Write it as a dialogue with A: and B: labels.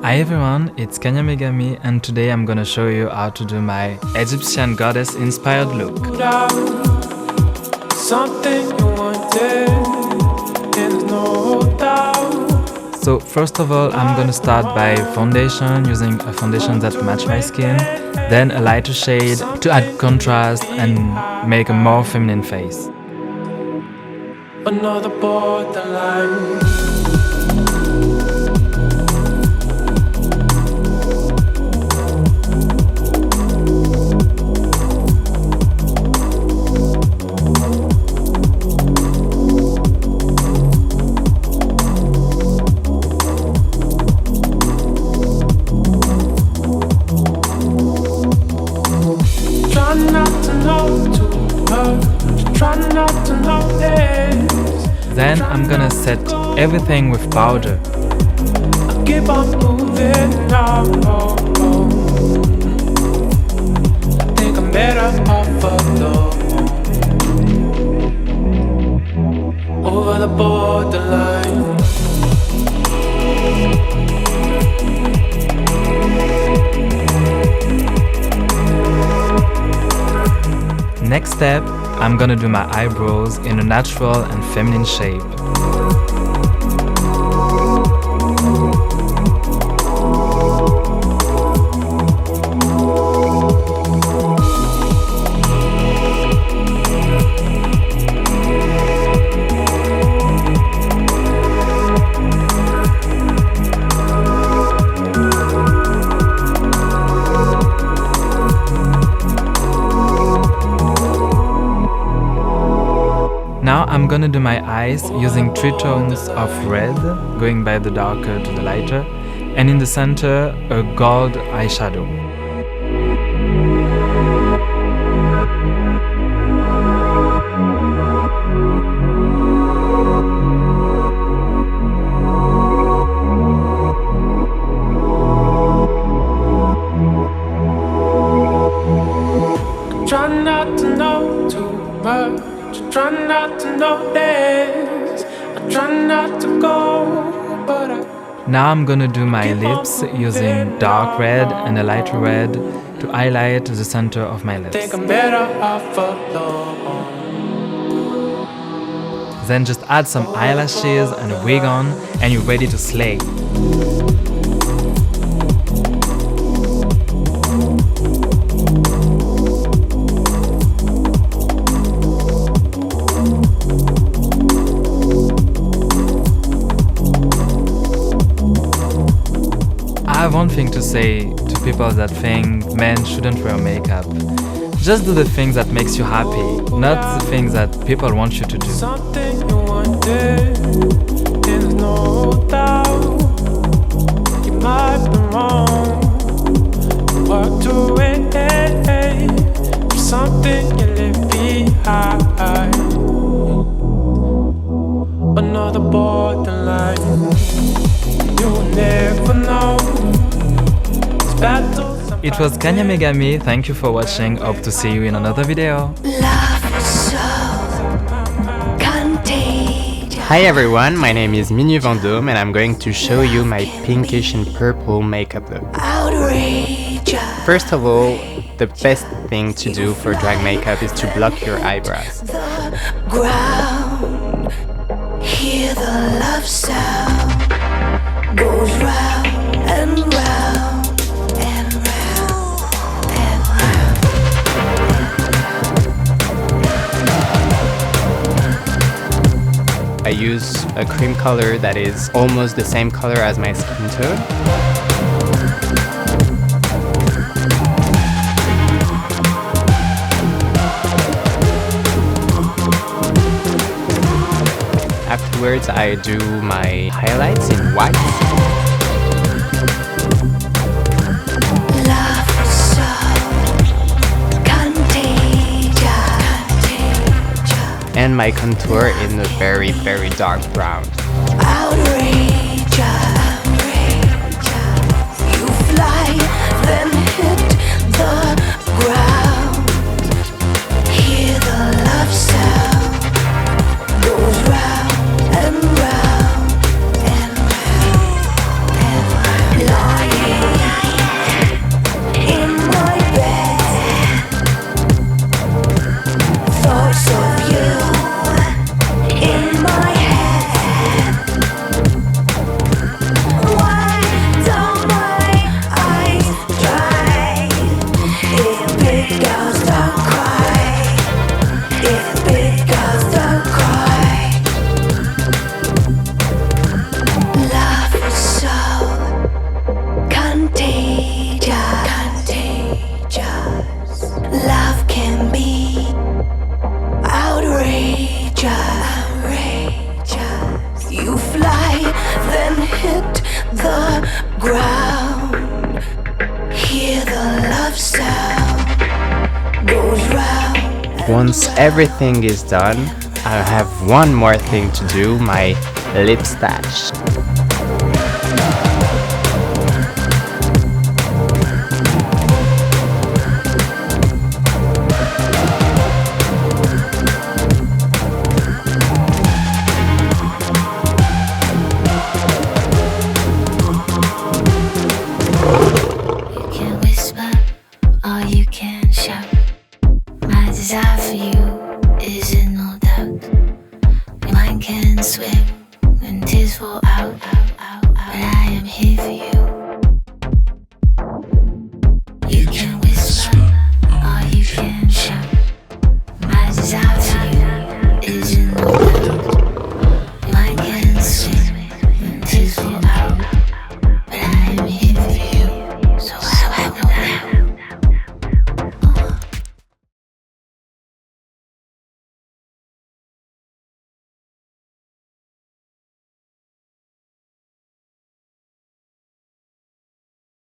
A: Hi everyone, it's Kanya Megami and today I'm gonna show you how to do my Egyptian goddess inspired look. So first of all, I'm gonna start by foundation, using a foundation that matches my skin, then a lighter shade to add contrast and make a more feminine face.
B: Another borderline.
A: Then I'm gonna set everything with powder.
B: I keep on moving now. I think I'm better off alone. Over the borderline.
A: Next step, I'm gonna do my eyebrows in a natural and feminine shape. Now I'm gonna do my eyes using 3 tones of red, going by the darker to the lighter, and in the center a gold eyeshadow.
B: Try not to know too much. Try not to notice. I try not to go, but
A: Now I'm gonna do my lips using dark red and a lighter red to highlight the center of my lips.
B: think I'm better off alone.
A: Then just add some eyelashes and a wig on and you're ready to slay. I have one thing to say to people that think men shouldn't wear makeup. Just do the things that makes you happy, not the things that people want you to do.
B: Something you wanted, there's no doubt. You might be wrong. Walked away from something you left behind. Another borderline. You will never know.
A: It was Kanya Megami, thank you for watching, hope to see you in another video.
C: Hi everyone, my name is Minu Vendôme and I'm going to show you my pinkish and purple makeup look. First of all, the best thing to do for drag makeup is to block your eyebrows.
D: Hear the love sound goes round and round and round and round.
C: I use a cream color that is almost the same color as my skin tone. Afterwards, I do my highlights in white. And my contour in a very, very dark brown.
D: You fly, then hit the ground. Hear the love sound goes round and round and round and round. ground. Hear the love sound goes round.
C: Once everything is done, I have one more thing to do, my lip stash.
D: You can whisper or you can shout. My desire for you is in no doubt. Your mind can swim when tears fall out, but I am here for you.